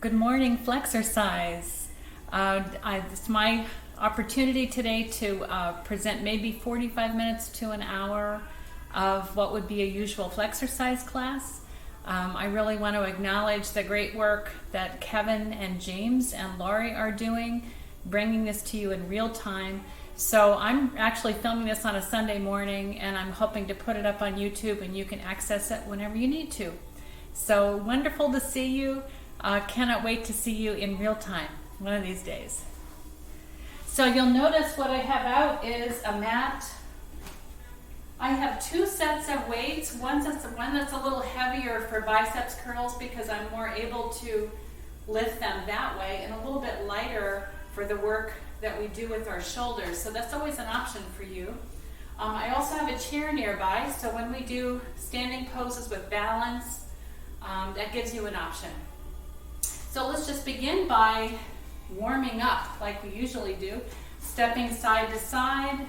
Good morning, Flexercise. It's my opportunity today to present maybe 45 minutes to an hour of what would be a usual Flexercise class. I really want to acknowledge the great work that Kevin and James and Laurie are doing, bringing this to you in real time. So I'm actually filming this on a Sunday morning, and I'm hoping to put it up on YouTube, and you can access it whenever you need to. So wonderful to see you. Cannot wait to see you in real time one of these days. So you'll notice what I have out is a mat. I have two sets of weights. One that's a little heavier for biceps curls because I'm more able to lift them that way, and a little bit lighter for the work that we do with our shoulders. So that's always an option for you. I also have a chair nearby, so when we do standing poses with balance, that gives you an option. So let's just begin by warming up like we usually do, stepping side to side.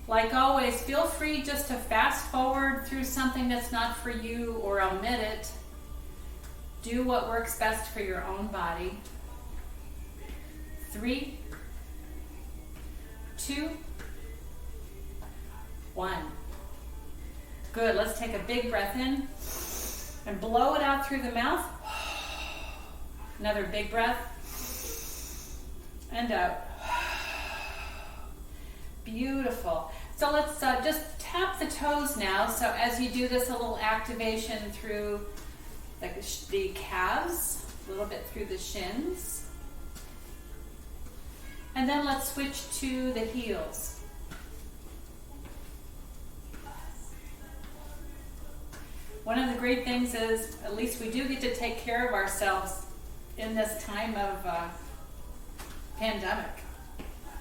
Like always, feel free just to fast forward through something that's not for you or omit it. Do what works best for your own body. 3, 2, 1. Good, let's take a big breath in and blow it out through the mouth. Another big breath and out. Beautiful. So let's just tap the toes now. So as you do this, a little activation through the calves, a little bit through the shins. And then let's switch to the heels. One of the great things is, at least we do get to take care of ourselves in this time of pandemic.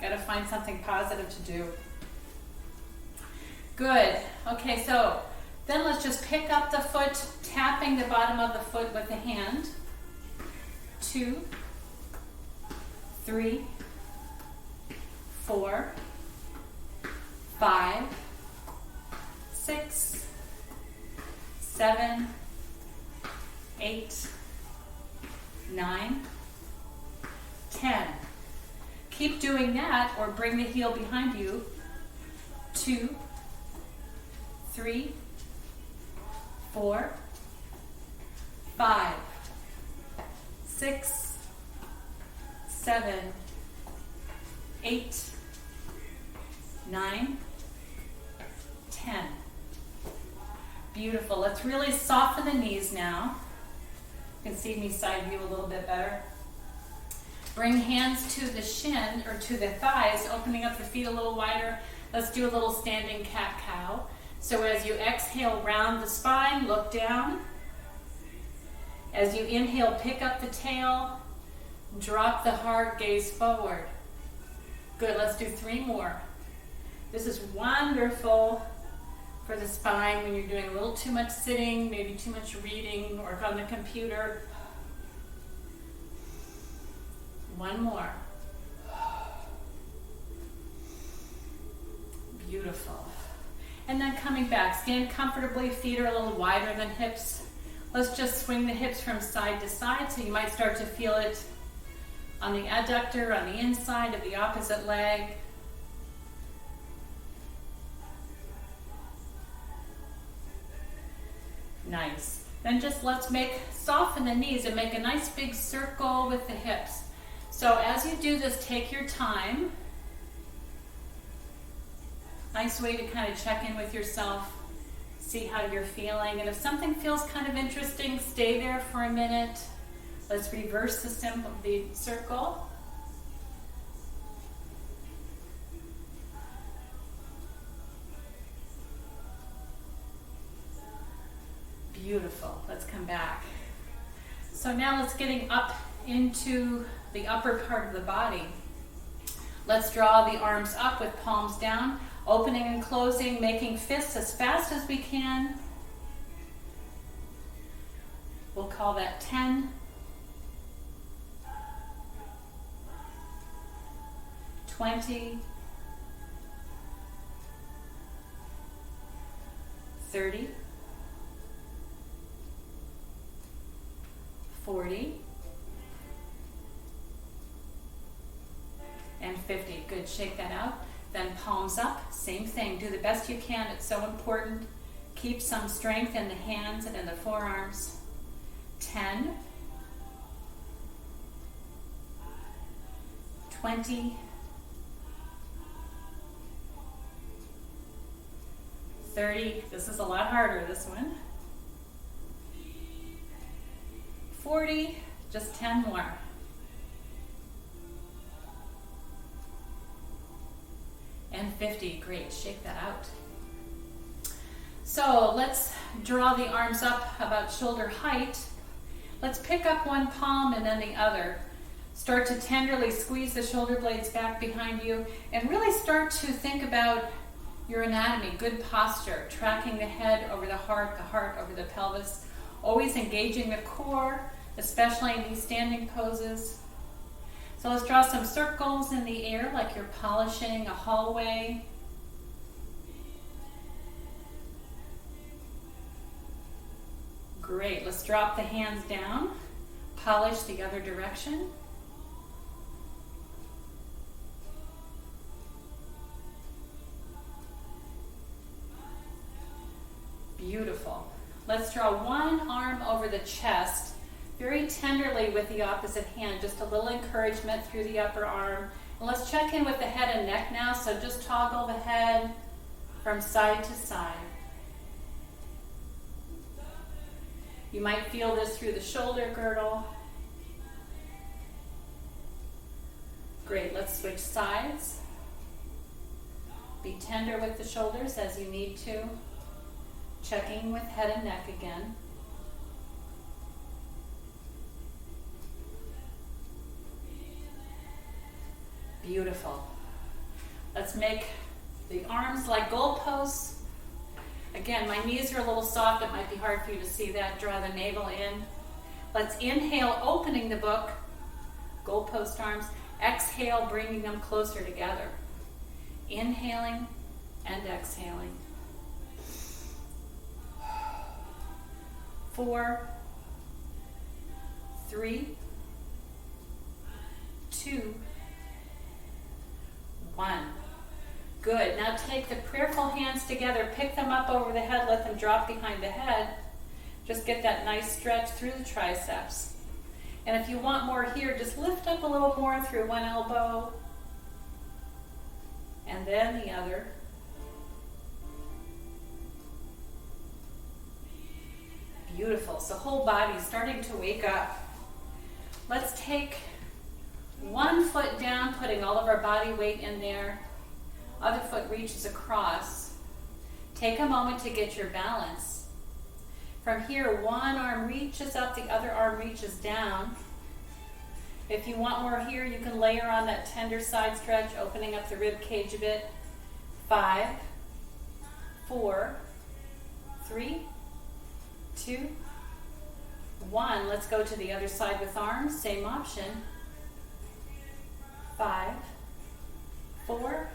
Got to find something positive to do. Good. Okay, so then let's just pick up the foot, tapping the bottom of the foot with the hand. 2, 3, 4, 5, 6, 7, 8, 9, 10. Keep doing that, or bring the heel behind you. 2, 3, 4, 5, 6, 7, 8, 9, 10. Beautiful. Let's really soften the knees now. You can see me side view a little bit better. Bring hands to the shin or to the thighs, opening up the feet a little wider. Let's do a little standing cat-cow. So as you exhale, round the spine, look down. As you inhale, pick up the tail, drop the heart, gaze forward. Good, let's do 3 more. This is wonderful for the spine when you're doing a little too much sitting, maybe too much reading, or on the computer. 1 more. Beautiful. And then coming back, stand comfortably, feet are a little wider than hips. Let's just swing the hips from side to side, so you might start to feel it on the adductor, on the inside of the opposite leg. Nice. Then just let's soften the knees and make a nice big circle with the hips. So as you do this, take your time. Nice way to kind of check in with yourself, see how you're feeling. And if something feels kind of interesting, stay there for a minute. Let's reverse the circle. Beautiful. Let's come back. So now let's getting up into the upper part of the body. Let's draw the arms up with palms down, opening and closing, making fists as fast as we can. We'll call that 10. 20. 30. 40, and 50. Good, shake that out. Then palms up, same thing. Do the best you can, it's so important. Keep some strength in the hands and in the forearms. 10, 20, 30, this is a lot harder, this one. 40, just 10 more. And 50, great, shake that out. So let's draw the arms up about shoulder height. Let's pick up one palm and then the other. Start to tenderly squeeze the shoulder blades back behind you and really start to think about your anatomy, good posture, tracking the head over the heart over the pelvis, always engaging the core, especially in these standing poses. So let's draw some circles in the air like you're polishing a hallway. Great, let's drop the hands down, polish the other direction. Beautiful. Let's draw one arm over the chest, very tenderly with the opposite hand, just a little encouragement through the upper arm. And let's check in with the head and neck now, so just toggle the head from side to side. You might feel this through the shoulder girdle. Great, let's switch sides. Be tender with the shoulders as you need to. Checking with head and neck again. Beautiful. Let's make the arms like goalposts. Again, my knees are a little soft. It might be hard for you to see that. Draw the navel in. Let's inhale, opening the book. Goalpost arms. Exhale, bringing them closer together. Inhaling and exhaling. 4, 3, 2, 1. Good. Now take the prayerful hands together, pick them up over the head, let them drop behind the head. Just get that nice stretch through the triceps. And if you want more here, just lift up a little more through one elbow and then the other. Beautiful. So whole body starting to wake up. Let's take one foot down, putting all of our body weight in there. Other foot reaches across. Take a moment to get your balance. From here, one arm reaches up, the other arm reaches down. If you want more here, you can layer on that tender side stretch, opening up the rib cage a bit. 5, 4, 3, 2, 1. Let's go to the other side with arms. Same option. 5, 4,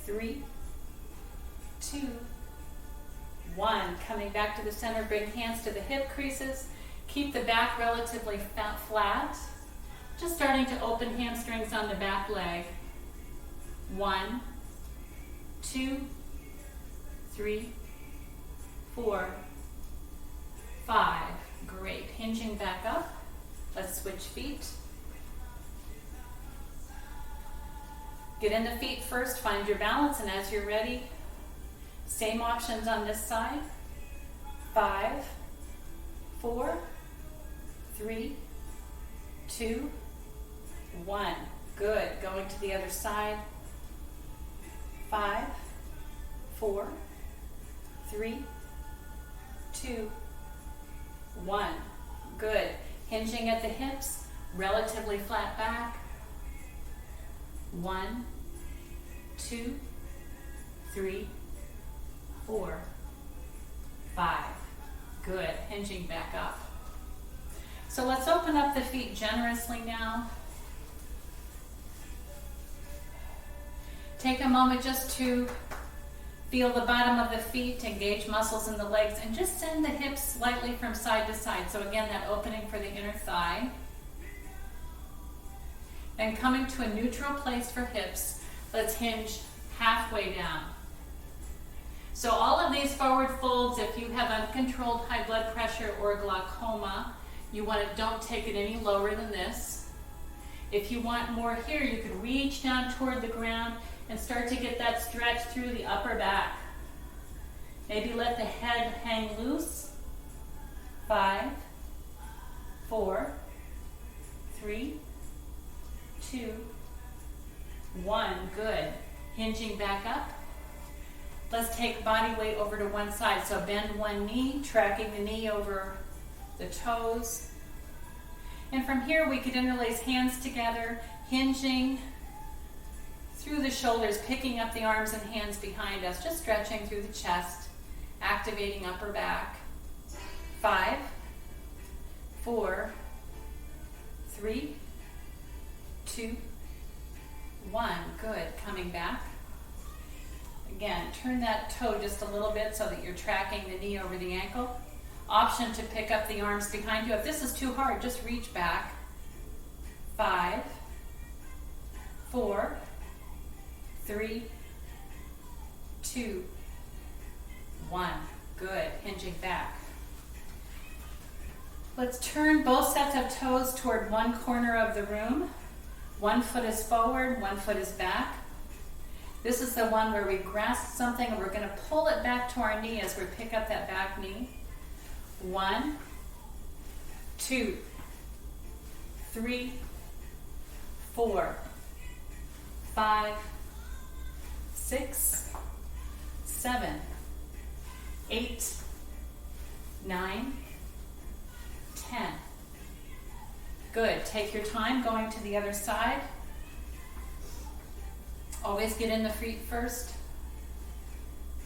3, 2, 1. Coming back to the center, bring hands to the hip creases. Keep the back relatively flat. Just starting to open hamstrings on the back leg. 1, 2, 3, 4, 5. Great. Hinging back up. Let's switch feet. Get in the feet first, find your balance, and as you're ready, same options on this side. 5, 4, 3, 2, 1. Good. Going to the other side. 5, 4, 3, 2, 1. Good. Hinging at the hips, relatively flat back. 1, 2, 3, 4, 5. Good. Hinging back up. So let's open up the feet generously now. Take a moment just to Feel the bottom of the feet, engage muscles in the legs, and just send the hips slightly from side to side. So again, that opening for the inner thigh. Then coming to a neutral place for hips, let's hinge halfway down. So all of these forward folds, if you have uncontrolled high blood pressure or glaucoma, don't take it any lower than this. If you want more here, you can reach down toward the ground and start to get that stretch through the upper back. Maybe let the head hang loose. 5, 4, 3, 2, 1. Good. Hinging back up. Let's take body weight over to one side. So bend one knee, tracking the knee over the toes. And from here we could interlace hands together, hinging through the shoulders, picking up the arms and hands behind us, just stretching through the chest, activating upper back. 5, 4, 3, 2, 1. Good. Coming back. Again, turn that toe just a little bit so that you're tracking the knee over the ankle. Option to pick up the arms behind you. If this is too hard, just reach back. 5, 4, 3, 2, 1. Good. Hinging back. Let's turn both sets of toes toward one corner of the room. One foot is forward, one foot is back. This is the one where we grasp something and we're going to pull it back to our knee as we pick up that back knee. 1, 2, 3, 4, 5, 6, 7, 8, 9, 10. Good. Take your time going to the other side. Always get in the feet first.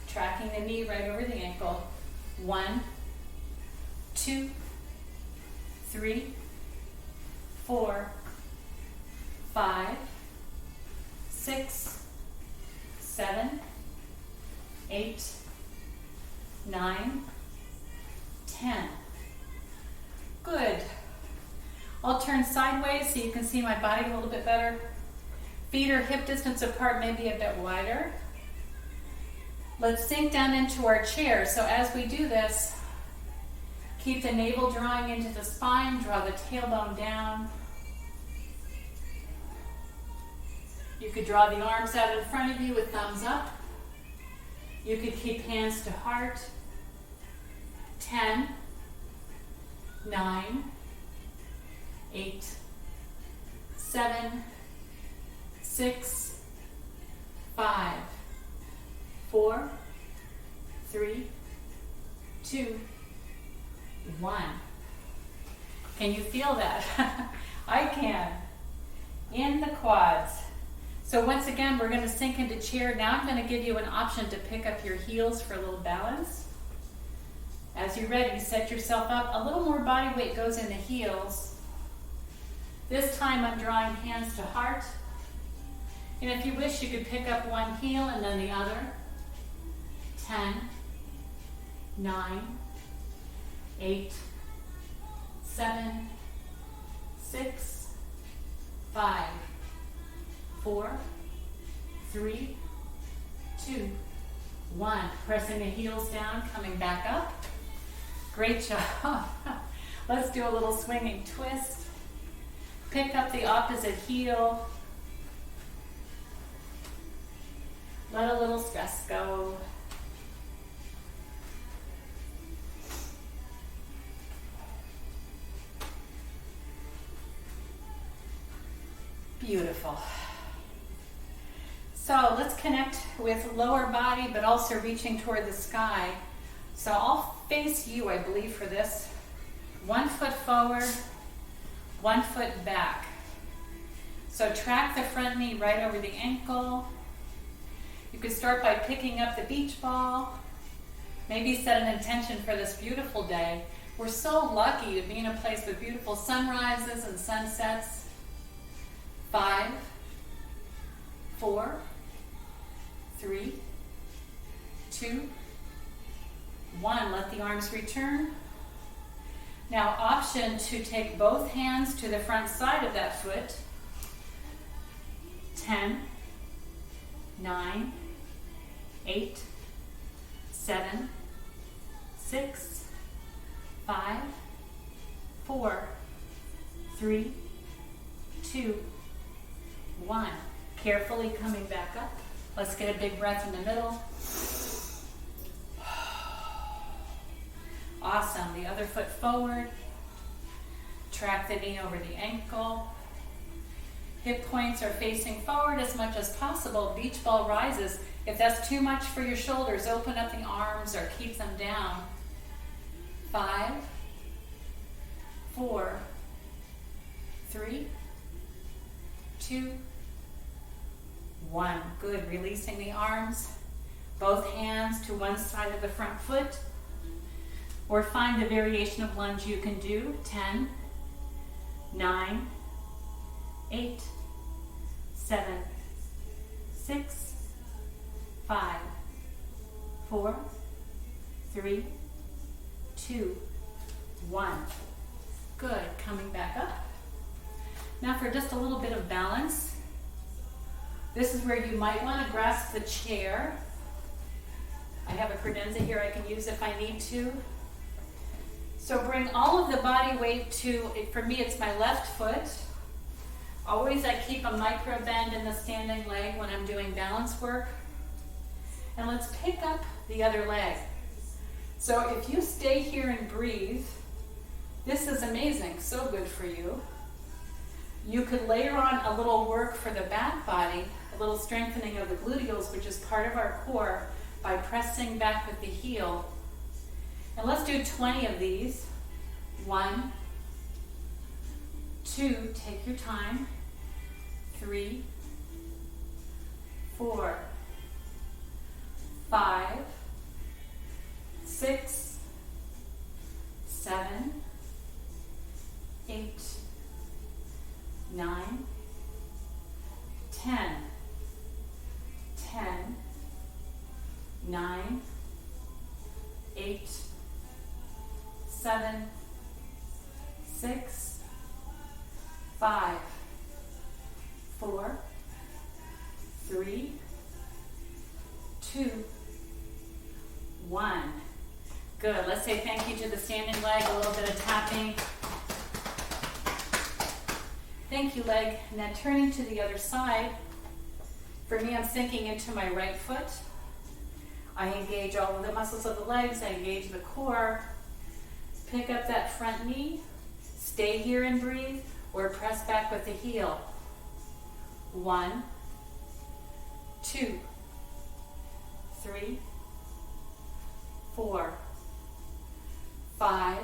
Tracking the knee right over the ankle. 1, 2, 3, 4, 5, 6, 7, 8, 9, 10. Good. I'll turn sideways so you can see my body a little bit better. Feet are hip distance apart, maybe a bit wider. Let's sink down into our chair. So as we do this, keep the navel drawing into the spine, draw the tailbone down. You could draw the arms out in front of you with thumbs up. You could keep hands to heart. 10, 9, 8, 7, 6, 5, 4, 3, 2, 1. Can you feel that? I can. In the quads. So once again, we're going to sink into chair. Now I'm going to give you an option to pick up your heels for a little balance. As you're ready, set yourself up. A little more body weight goes in the heels. This time I'm drawing hands to heart. And if you wish, you could pick up one heel and then the other. 10, 9, 8, 7, 6, 5, 4, 3, 2, 1. Pressing the heels down, coming back up. Great job. Let's do a little swinging twist. Pick up the opposite heel. Let a little stress go. Beautiful. So let's connect with lower body, but also reaching toward the sky. So I'll face you, I believe, for this. 1 foot forward, 1 foot back. So track the front knee right over the ankle. You could start by picking up the beach ball. Maybe set an intention for this beautiful day. We're so lucky to be in a place with beautiful sunrises and sunsets. 5, 4, 3, 2, 1. Let the arms return. Now, option to take both hands to the front side of that foot. 10, 9, 8, 7, 6, 5, 4, 3, 2, 1. Carefully coming back up. Let's get a big breath in the middle. Awesome. The other foot forward. Track the knee over the ankle. Hip points are facing forward as much as possible. Beach ball rises. If that's too much for your shoulders, open up the arms or keep them down. 5, 4, 3, 2, 1. Good. Releasing the arms. Both hands to one side of the front foot. Or find the variation of lunge you can do. 10, 9, 8, 7, 6, 5, 4, 3, 2, 1. Good. Coming back up. Now for just a little bit of balance. This is where you might want to grasp the chair. I have a credenza here I can use if I need to. So bring all of the body weight to, for me it's my left foot. Always I keep a micro bend in the standing leg when I'm doing balance work. And let's pick up the other leg. So if you stay here and breathe, this is amazing, so good for you. You could layer on a little work for the back body, a little strengthening of the gluteals, which is part of our core, by pressing back with the heel. And let's do 20 of these. 1, 2, take your time. 3, 4, 5, 6, 7, 8, 9, 10, 10, 9, 8, 7, 6, 5, 4, 3, 2, 1. Good. Let's say thank you to the standing leg, a little bit of tapping. Thank you, leg. And then turning to the other side. For me, I'm sinking into my right foot. I engage all of the muscles of the legs. I engage the core. Pick up that front knee. Stay here and breathe, or press back with the heel. 1, 2, 3, 4, 5,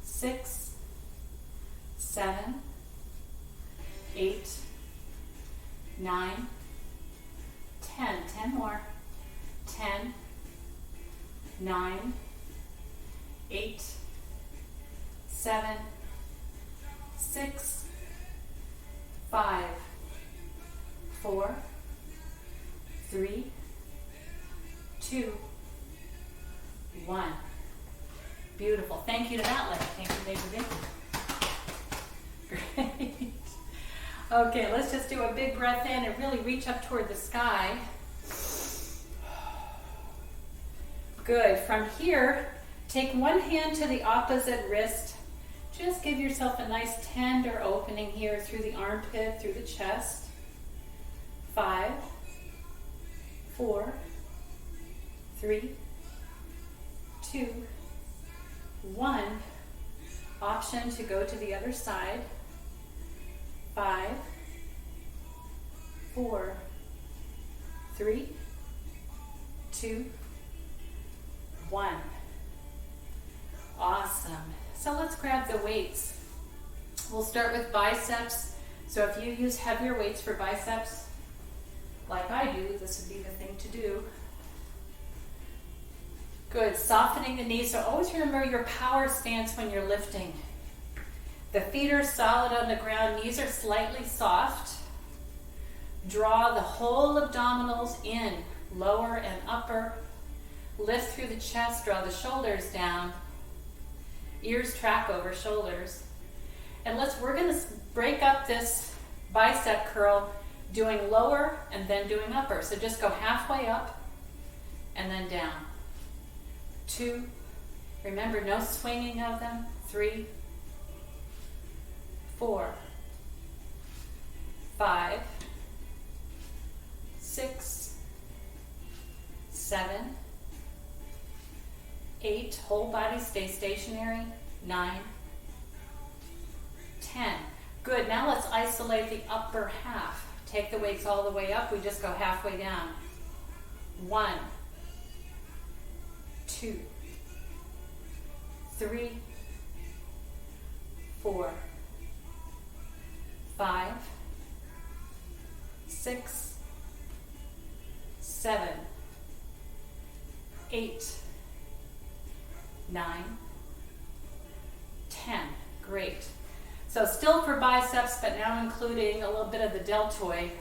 6, 7, 8, 9, 10. 10 more. 10, 9, 8, 7, 6, 5, 4, 3, 2, 1. Beautiful. Thank you to that leg. Thank you, baby. Great. Okay, let's just do a big breath in and really reach up toward the sky. Good. From here, take one hand to the opposite wrist. Just give yourself a nice tender opening here through the armpit, through the chest. 5, 4, 3, 2, 1. Option to go to the other side. 5, 4, 3, 2, 1. Awesome. So let's grab the weights. We'll start with biceps. So if you use heavier weights for biceps, like I do, this would be the thing to do. Good. Softening the knees. So always remember your power stance when you're lifting. The feet are solid on the ground. Knees are slightly soft. Draw the whole abdominals in. lower and upper. Lift through the chest, draw the shoulders down. Ears track over shoulders. And we're gonna break up this bicep curl doing lower and then doing upper. So just go halfway up and then down. 2, remember no swinging of them. 3, 4, 5, 6, 7, 8, whole body stay stationary. 9, 10. Good, now let's isolate the upper half. Take the weights all the way up, we just go halfway down. 1, 2, 3, 4, 5, 6, 7, 8, 9, 10. Great. So still for biceps, but now including a little bit of the deltoid.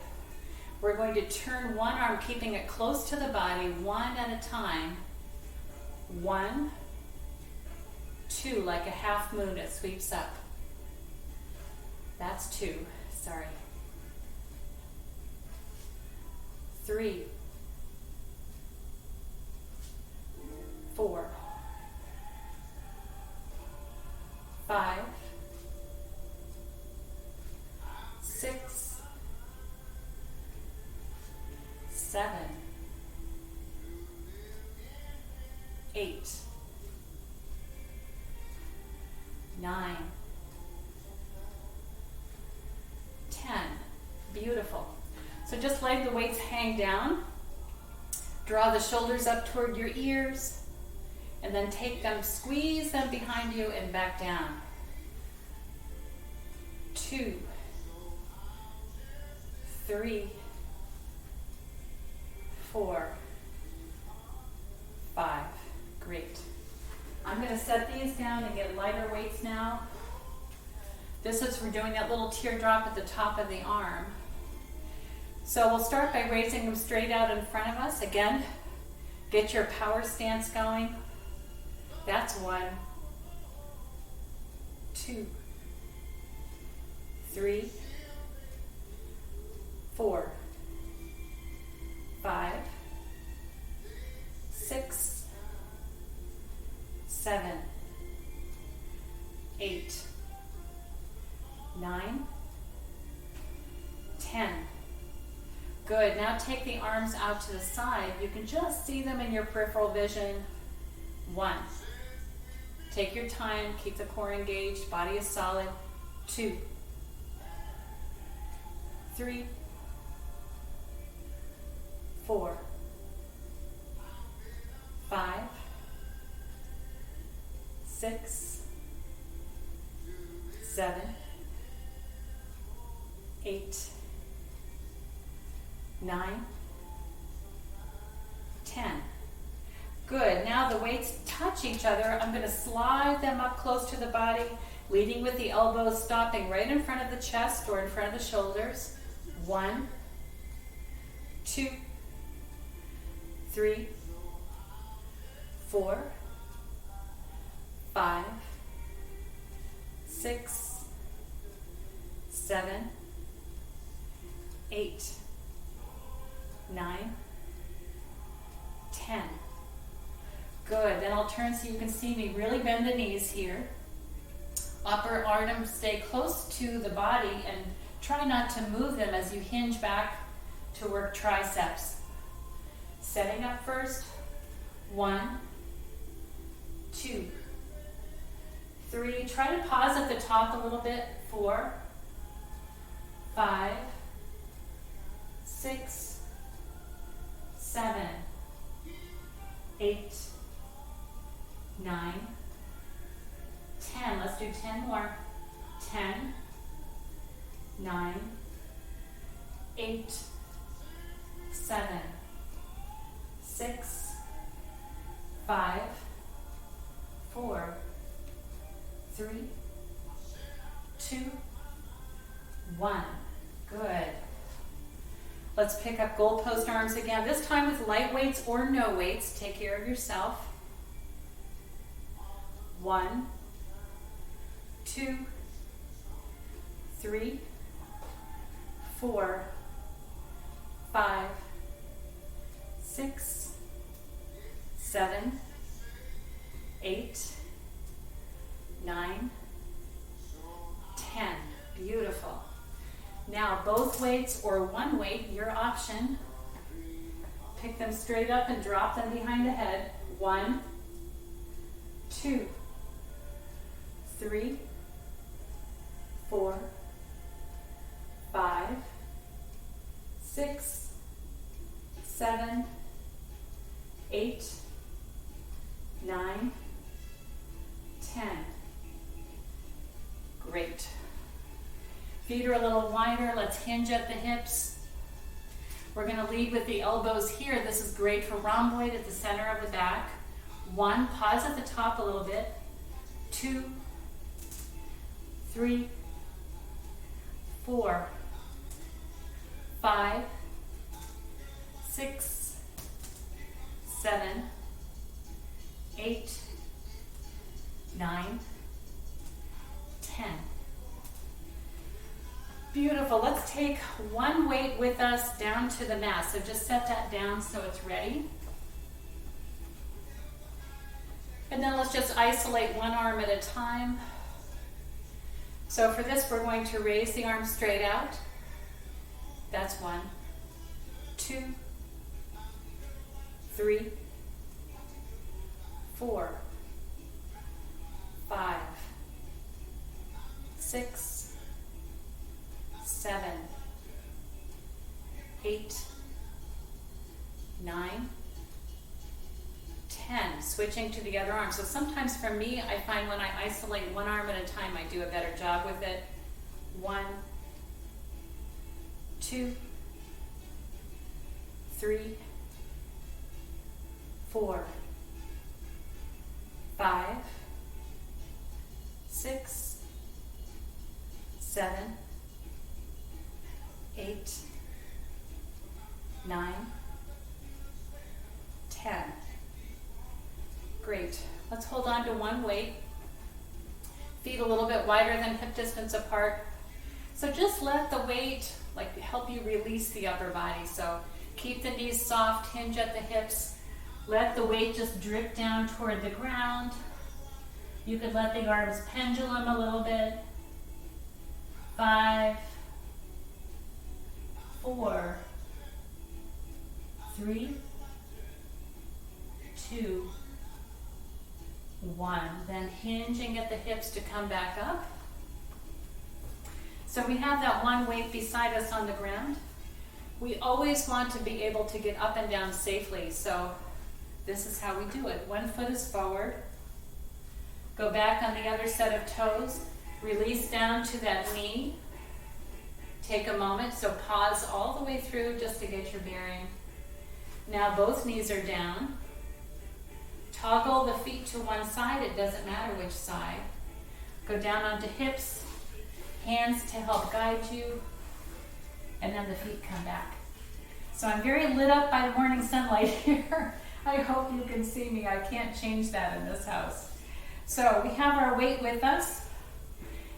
We're going to turn one arm, keeping it close to the body, one at a time. 1, 2, like a half moon, it sweeps up. That's 2, sorry. 3, 4, 5, 6, 7, 8, 9, 10. Beautiful. So just let the weights hang down. Draw the shoulders up toward your ears, and then take them, squeeze them behind you and back down. 2, 3, 4, 5. Great. I'm going to set these down and get lighter weights now. This is for doing that little teardrop at the top of the arm. So we'll start by raising them straight out in front of us. Again, get your power stance going. That's 1, 2, 3, 4, 5, 6, 7, 8, 9, 10. Good. Now take the arms out to the side. You can just see them in your peripheral vision. 1. Take your time. Keep the core engaged. Body is solid. 2, 3, 4, 5, 6, 7, 8, 9, 10. Good. Now the weights touch each other. I'm going to slide them up close to the body, leading with the elbows, stopping right in front of the chest or in front of the shoulders. 1, 2, 3, 4, 5, 6, 7, 8, 9, 10. Good. Then I'll turn so you can see me. Really bend the knees here. Upper arms stay close to the body and try not to move them as you hinge back to work triceps. Setting up first. 1, 2, 3. Try to pause at the top a little bit. 4, 5, 6, 7, 8, 9, 10. Let's do 10 more. 10, 9, 8, 7, 6, 5, 4, 3, 2, 1. Good. Let's pick up goalpost arms again, this time with light weights or no weights. Take care of yourself. 1, 2, 3, 4, 5, 6, 7, 8, 9, 10. Beautiful. Now both weights or one weight, your option. Pick them straight up and drop them behind the head. 1, 2, 3, 4, 5, 6, 7, 8, 9, 10. Great. Feet are a little wider. Let's hinge at the hips. We're going to lead with the elbows here. This is great for rhomboid at the center of the back. 1, pause at the top a little bit. 2, 3, 4, 5, 6, 7, 8, 9, 10. Beautiful. Let's take one weight with us down to the mat. So just set that down so it's ready. And then let's just isolate one arm at a time. So for this, we're going to raise the arm straight out. That's 1, 2, 3, 4, 5, 6, 7, 8, 9, 10. Switching to the other arm. So sometimes for me, I find when I isolate one arm at a time, I do a better job with it. 1, 2, 3, 4, 5, 6, 7, 8, 9, 10. Great. Let's hold on to one weight. Feet a little bit wider than hip distance apart. So just let the weight help you release the upper body. So keep the knees soft, hinge at the hips. Let the weight just drip down toward the ground. You could let the arms pendulum a little bit. 5, 4, 3, 2, 1. Then hinging at the hips to come back up. So we have that one weight beside us on the ground. We always want to be able to get up and down safely. So this is how we do it. One foot is forward. Go back on the other set of toes. Release down to that knee. Take a moment. So pause all the way through just to get your bearing. Now both knees are down. Toggle the feet to one side. It doesn't matter which side. Go down onto hips. Hands to help guide you. And then the feet come back. So I'm very lit up by the morning sunlight here. I hope you can see me. I can't change that in this house. So we have our weight with us.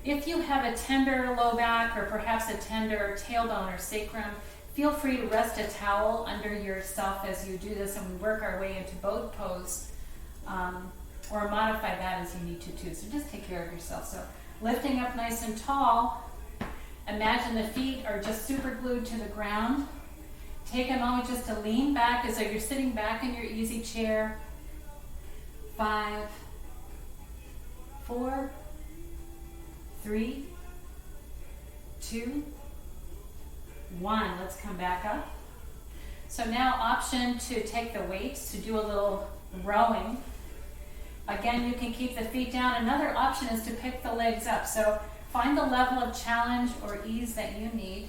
If you have a tender low back or perhaps a tender tailbone or sacrum, feel free to rest a towel under yourself as you do this, and we work our way into boat pose, or modify that as you need to too. So just take care of yourself. So lifting up nice and tall. Imagine the feet are just super glued to the ground. Take a moment just to lean back as though you're sitting back in your easy chair. 5, 4, 3, 2, 1. Let's come back up. So now option to take the weights to do a little rowing. Again, you can keep the feet down. Another option is to pick the legs up. So find the level of challenge or ease that you need.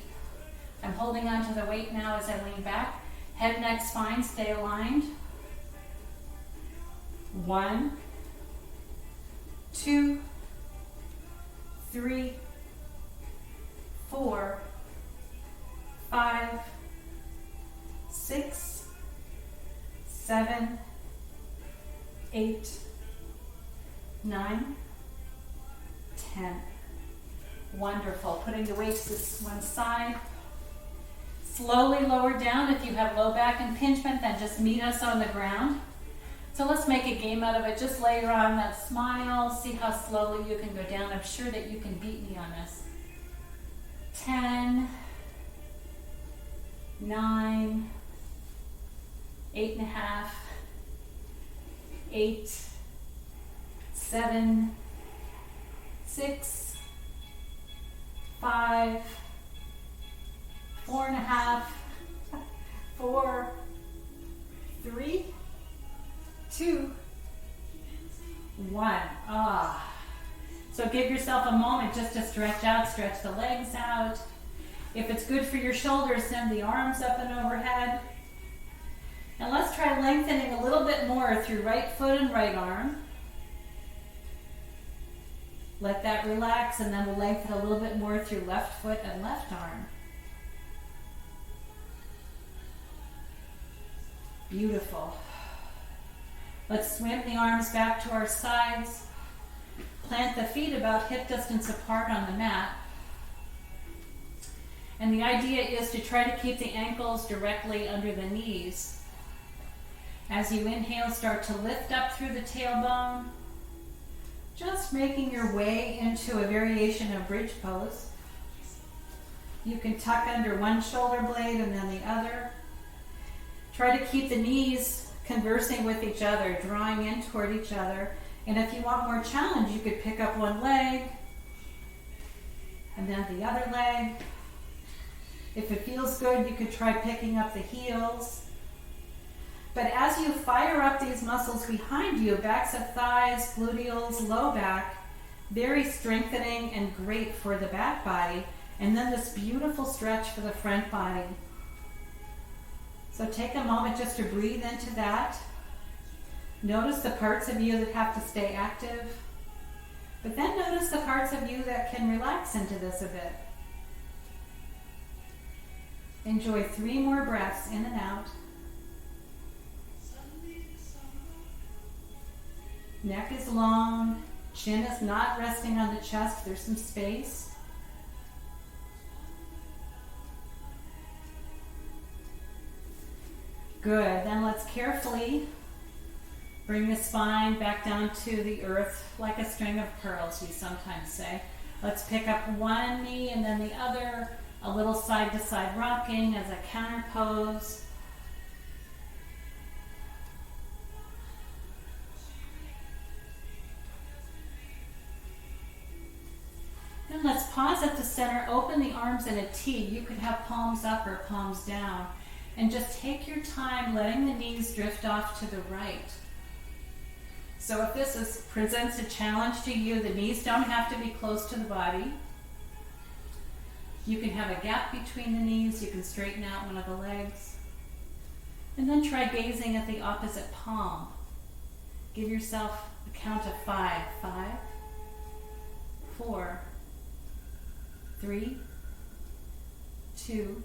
I'm holding on to the weight now as I lean back. Head, neck, spine, stay aligned. 1, 2, 3, 4, 5, 7, 8, 9, 10. Wonderful. Putting the weights to one side. Slowly lower down. If you have low back impingement, then just meet us on the ground. So let's make a game out of it. Just layer on that smile. See how slowly you can go down. I'm sure that you can beat me on this. 10, 9, 8.5, 8, 7, 6, 5, 4.5, 4, 3, 2, 1. So give yourself a moment just to stretch out, stretch the legs out. If it's good for your shoulders, send the arms up and overhead. And let's try lengthening a little bit more through right foot and right arm. Let that relax, and then we'll lengthen a little bit more through left foot and left arm. Beautiful. Let's swim the arms back to our sides. Plant the feet about hip distance apart on the mat. And the idea is to try to keep the ankles directly under the knees. As you inhale, start to lift up through the tailbone. Just making your way into a variation of bridge pose. You can tuck under one shoulder blade and then the other. Try to keep the knees conversing with each other, drawing in toward each other. And if you want more challenge, you could pick up one leg and then the other leg. If it feels good, you could try picking up the heels. But as you fire up these muscles behind you, backs of thighs, gluteals, low back, very strengthening and great for the back body. And then this beautiful stretch for the front body. So take a moment just to breathe into that. Notice the parts of you that have to stay active. But then notice the parts of you that can relax into this a bit. Enjoy 3 more breaths in and out. Neck is long, chin is not resting on the chest, there's some space. Good, then let's carefully bring the spine back down to the earth like a string of pearls, we sometimes say. Let's pick up one knee and then the other, a little side to side rocking as a counter pose. Then let's pause at the center, open the arms in a T. You could have palms up or palms down. And just take your time letting the knees drift off to the right. So if this presents a challenge to you, the knees don't have to be close to the body. You can have a gap between the knees. You can straighten out one of the legs. And then try gazing at the opposite palm. Give yourself a count of 5. 5, 4, 3, 2,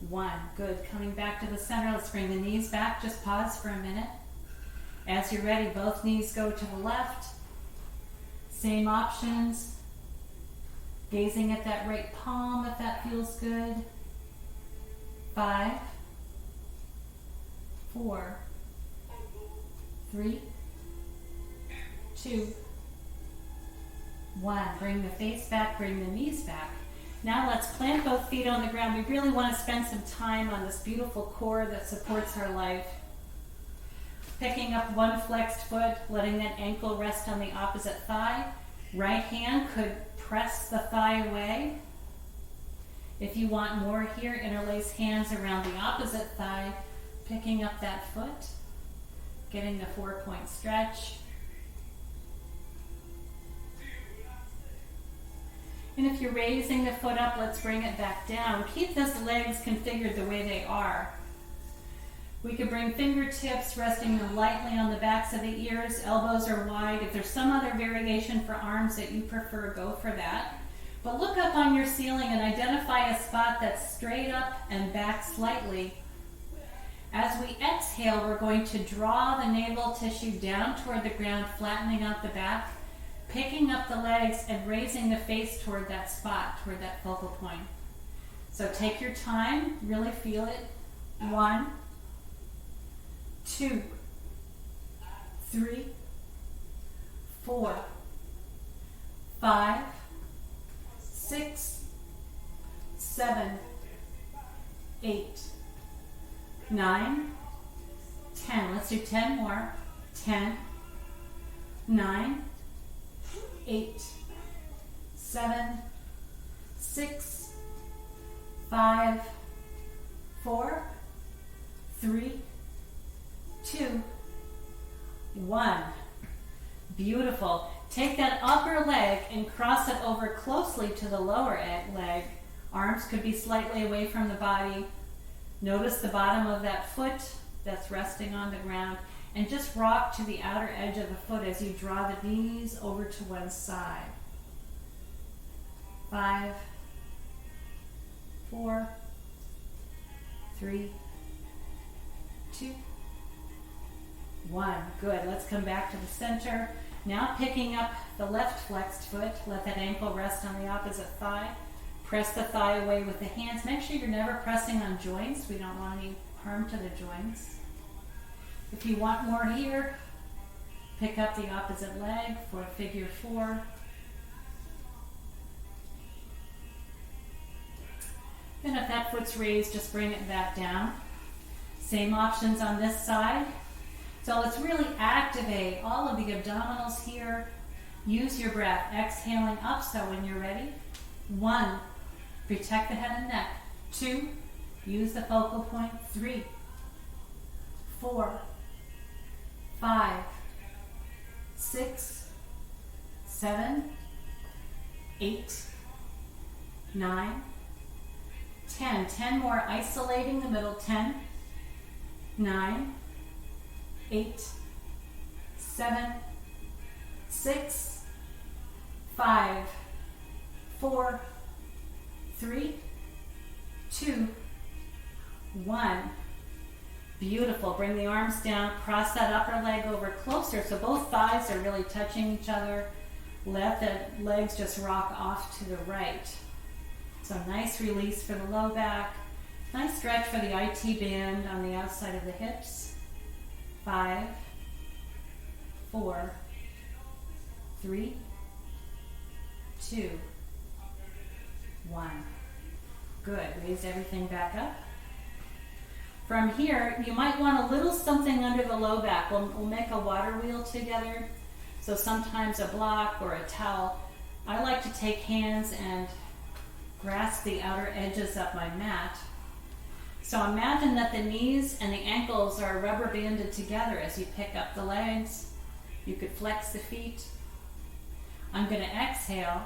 1. Good. Coming back to the center, let's bring the knees back. Just pause for a minute. As you're ready, both knees go to the left. Same options. Gazing at that right palm if that feels good. 5, 4, 3, 2, 1. Bring the face back, bring the knees back. Now let's plant both feet on the ground. We really want to spend some time on this beautiful core that supports our life. Picking up one flexed foot, letting that ankle rest on the opposite thigh. Right hand could press the thigh away. If you want more here, interlace hands around the opposite thigh, picking up that foot, getting the 4-point stretch. And if you're raising the foot up, let's bring it back down. Keep those legs configured the way they are. We could bring fingertips resting lightly on the backs of the ears, elbows are wide. If there's some other variation for arms that you prefer, go for that. But look up on your ceiling and identify a spot that's straight up and back slightly. As we exhale, we're going to draw the navel tissue down toward the ground, flattening out the back, picking up the legs and raising the face toward that spot, toward that focal point. So take your time, really feel it. 1, 2, 3, 4, 5, 6, 7, 8, 9, 10. Let's do 10 more. 10, 9, 8, 7, 6, 5, 4, 3, 2, 1. Beautiful. Take that upper leg and cross it over closely to the lower leg. Arms could be slightly away from the body. Notice the bottom of that foot that's resting on the ground, and just rock to the outer edge of the foot as you draw the knees over to one side. 5, 4, 3, 2, 1. Good. Let's come back to the center. Now picking up the left flexed foot, let that ankle rest on the opposite thigh. Press the thigh away with the hands. Make sure you're never pressing on joints. We don't want any harm to the joints. If you want more here, pick up the opposite leg for figure 4. Then if that foot's raised, just bring it back down. Same options on this side. So let's really activate all of the abdominals here. Use your breath, exhaling up, so when you're ready. 1, protect the head and neck. 2, use the focal point. 3, 4, 5, 6, 7, 8, 9, 10. 10 more, isolating the middle. 10, 9, 8, 7, 6, 5, 4, 3, 2, 1. Beautiful. Bring the arms down. Cross that upper leg over closer so both thighs are really touching each other. Let the legs just rock off to the right. So nice release for the low back. Nice stretch for the IT band on the outside of the hips. 5, 4, 3, 2, 1. Good. Raise everything back up. From here, you might want a little something under the low back. We'll make a water wheel together. So sometimes a block or a towel. I like to take hands and grasp the outer edges of my mat. So imagine that the knees and the ankles are rubber banded together as you pick up the legs. You could flex the feet. I'm going to exhale.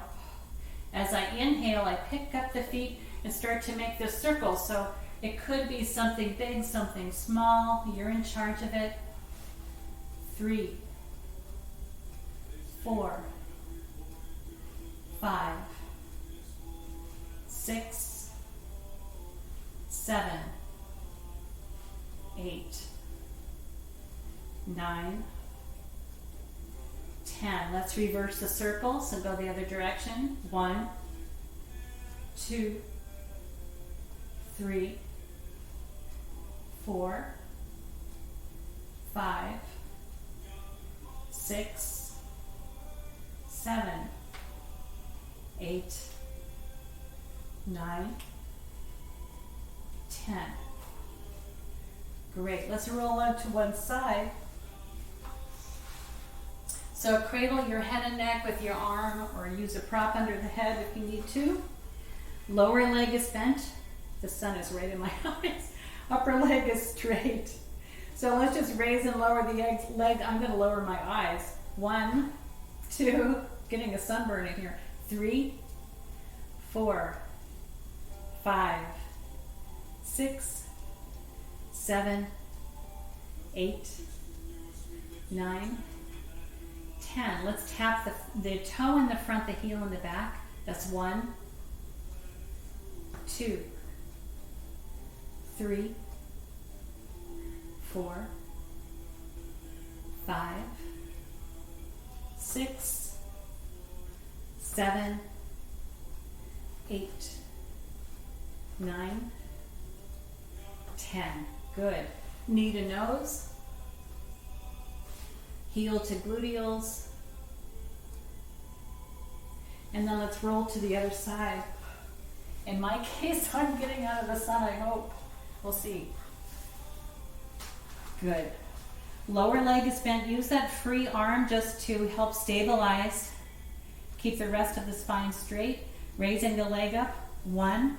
As I inhale, I pick up the feet and start to make this circle. So it could be something big, something small. You're in charge of it. 3, 4, 5, 6, 7, 8, 9, 10. Let's reverse the circle, so go the other direction. 1, 2, 3, 4, 5, 6, 7, 8, 9, 10. Great. Let's roll on to one side. So cradle your head and neck with your arm, or use a prop under the head if you need to. Lower leg is bent. The sun is right in my eyes. Upper leg is straight. So let's just raise and lower the leg. I'm going to lower my eyes. 1, 2, getting a sunburn in here. 3, 4, 5, 6, 7, 8, 9, 10. Let's tap the toe in the front, the heel in the back. That's 1, 2, 3, 4, 5, 6, 7, 8, 9, 10. Good. Knee to nose. Heel to gluteals. And then let's roll to the other side. In my case, I'm getting out of the sun, I hope. We'll see. Good. Lower leg is bent. Use that free arm just to help stabilize. Keep the rest of the spine straight. Raising the leg up. 1,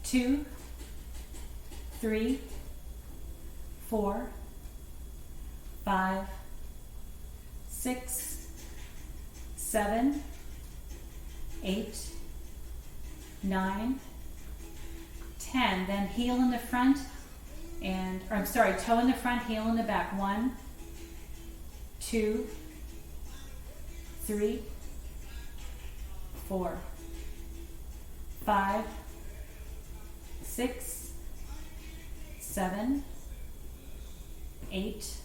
2, 3, 4, 5, 6, 7, 8, 9, 10. Then heel in the front and, or I'm sorry, toe in the front, heel in the back. 1, 2, 3, 4, 5, 6, 7, 8,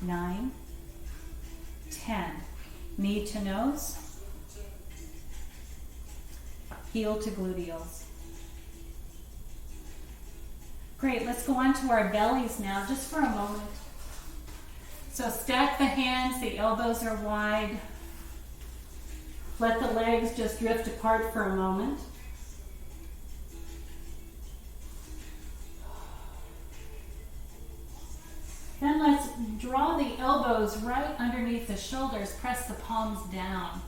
9, 10. Knee to nose. Heel to gluteals. Great, let's go on to our bellies now, just for a moment. So stack the hands, the elbows are wide. Let the legs just drift apart for a moment. Then let's draw the elbows right underneath the shoulders, press the palms down.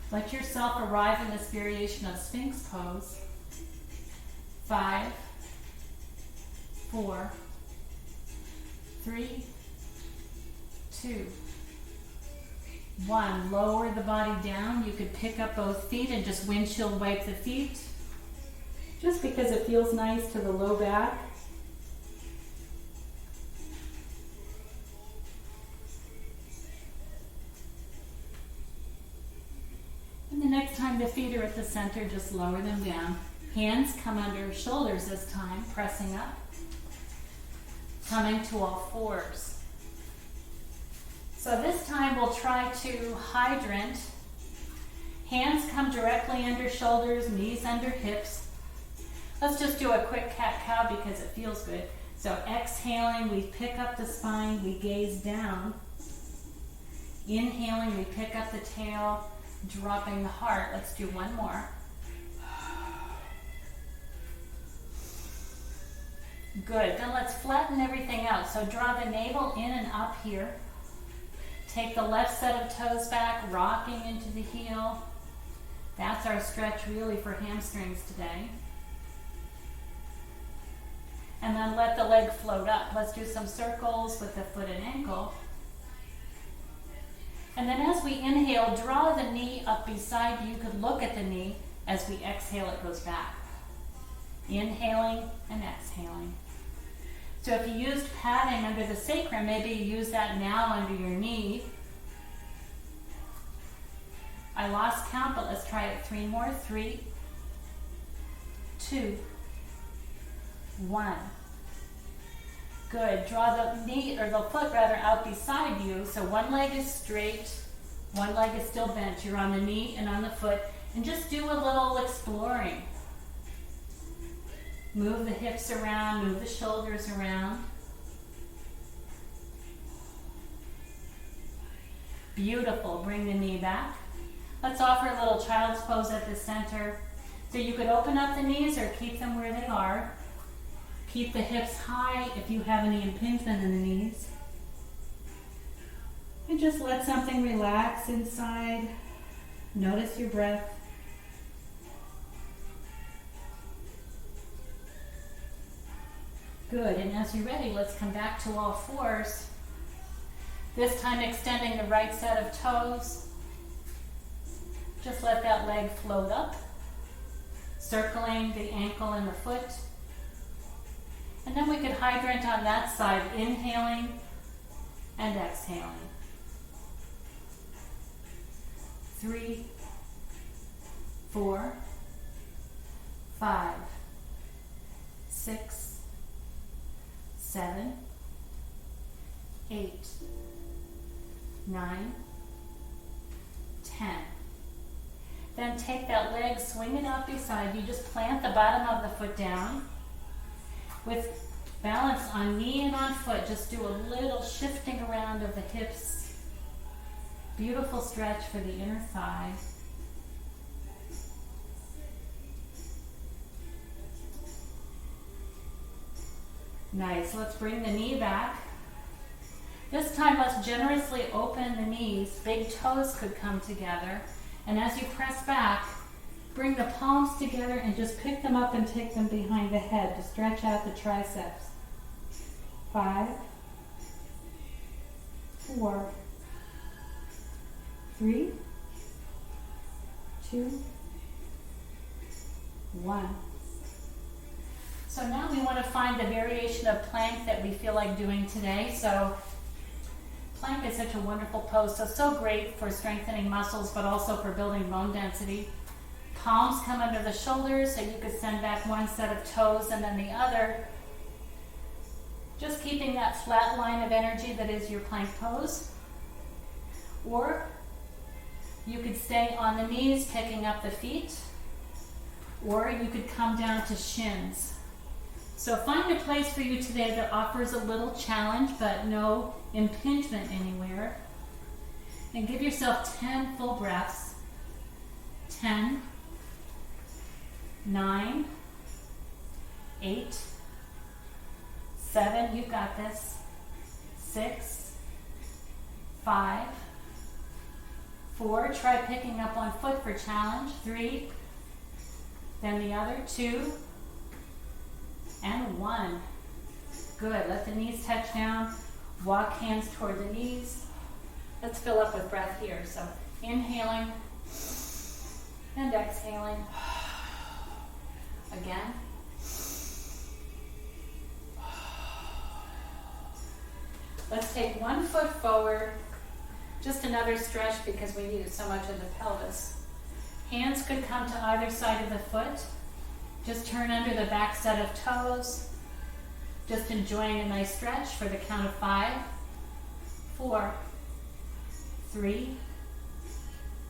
Let yourself arrive in this variation of Sphinx pose. 5, 4, 3, 2, 1. Lower the body down. You could pick up both feet and just windshield wipe the feet, just because it feels nice to the low back. And the next time the feet are at the center, just lower them down. Hands come under shoulders this time, pressing up. Coming to all fours. So this time we'll try to hydrant. Hands come directly under shoulders, knees under hips. Let's just do a quick cat-cow because it feels good. So exhaling, we pick up the spine, we gaze down. Inhaling, we pick up the tail, dropping the heart. Let's do one more. Good. Then let's flatten everything out. So draw the navel in and up here. Take the left set of toes back, rocking into the heel. That's our stretch really for hamstrings today. And then let the leg float up. Let's do some circles with the foot and ankle. And then as we inhale, draw the knee up beside you. You could look at the knee. As we exhale, it goes back. Inhaling and exhaling. So if you used padding under the sacrum, maybe you use that now under your knee. I lost count, but let's try it 3 more. 3, 2, 1. Good. Draw the knee, or the foot rather, out beside you. So one leg is straight, one leg is still bent. You're on the knee and on the foot. And just do a little exploring. Move the hips around, move the shoulders around. Beautiful. Bring the knee back. Let's offer a little child's pose at the center. So you could open up the knees or keep them where they are. Keep the hips high if you have any impingement in the knees. And just let something relax inside. Notice your breath. Good, and as you're ready, let's come back to all fours. This time extending the right set of toes. Just let that leg float up, circling the ankle and the foot. And then we could hydrant on that side, inhaling and exhaling. 3, 4, 5, 6, 7, 8, 9, 10. Then take that leg, swing it out beside you. Just plant the bottom of the foot down. With balance on knee and on foot, just do a little shifting around of the hips. Beautiful stretch for the inner thigh. Nice. Let's bring the knee back. This time, let's generously open the knees. Big toes could come together. And as you press back, bring the palms together and just pick them up and take them behind the head to stretch out the triceps. 5, 4, 3, 2, 1. So now we want to find the variation of plank that we feel like doing today. So plank is such a wonderful pose, so great for strengthening muscles, but also for building bone density. Palms come under the shoulders, so you could send back one set of toes and then the other. Just keeping that flat line of energy that is your plank pose. Or you could stay on the knees, picking up the feet. Or you could come down to shins. So find a place for you today that offers a little challenge, but no impingement anywhere. And give yourself 10 full breaths. 10, 9, 8, 7, you've got this. 6, 5, 4, try picking up one foot for challenge. 3, then the other. 2, and 1. Good. Let the knees touch down. Walk hands toward the knees. Let's fill up with breath here. So inhaling and exhaling. Again. Let's take one foot forward. Just another stretch because we needed so much of the pelvis. Hands could come to either side of the foot. Just turn under the back set of toes. Just enjoying a nice stretch for the count of 5, 4, 3,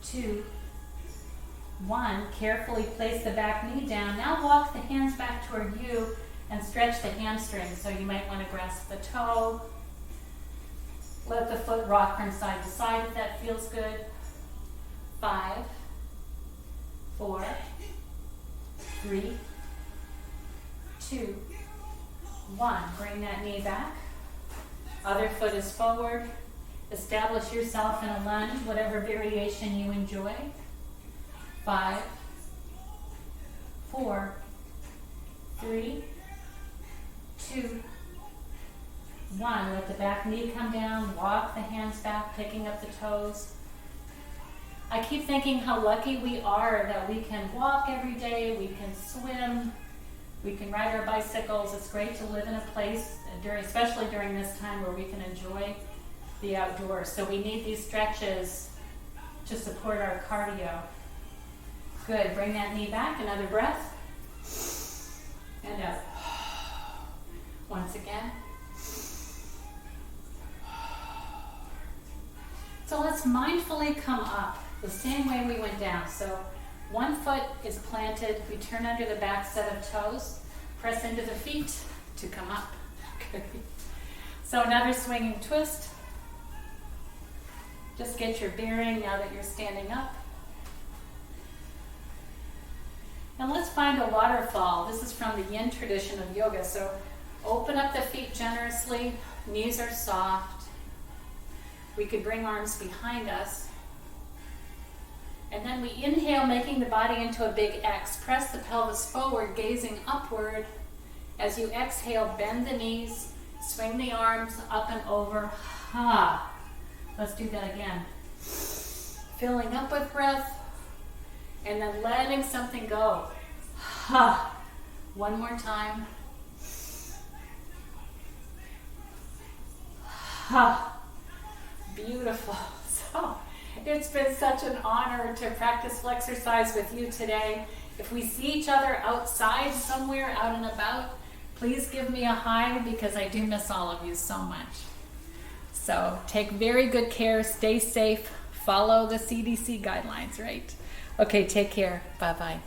2, 1. Carefully place the back knee down. Now walk the hands back toward you and stretch the hamstrings. So you might want to grasp the toe. Let the foot rock from side to side if that feels good. 5, 4, 3, 2, 1. Bring that knee back. Other foot is forward. Establish yourself in a lunge, whatever variation you enjoy. 5, 4, 3, 2, 1. Let the back knee come down. Walk the hands back, picking up the toes. I keep thinking how lucky we are that we can walk every day, we can swim, we can ride our bicycles. It's great to live in a place, especially during this time, where we can enjoy the outdoors. So we need these stretches to support our cardio. Good. Bring that knee back. Another breath. And up. Once again. So let's mindfully come up the same way we went down. So one foot is planted. We turn under the back set of toes. Press into the feet to come up. Okay. So another swinging twist. Just get your bearing now that you're standing up. And let's find a waterfall. This is from the Yin tradition of yoga. So open up the feet generously. Knees are soft. We could bring arms behind us. And then we inhale, making the body into a big X. Press the pelvis forward, gazing upward. As you exhale, bend the knees, swing the arms up and over. Ha! Let's do that again. Filling up with breath, and then letting something go. Ha! One more time. Ha! Beautiful. So, it's been such an honor to practice Flexercise with you today. If we see each other outside somewhere, out and about, Please give me a hi because I do miss all of you so much. So take very good care, stay safe, follow the CDC guidelines, right? Okay, take care. Bye-bye.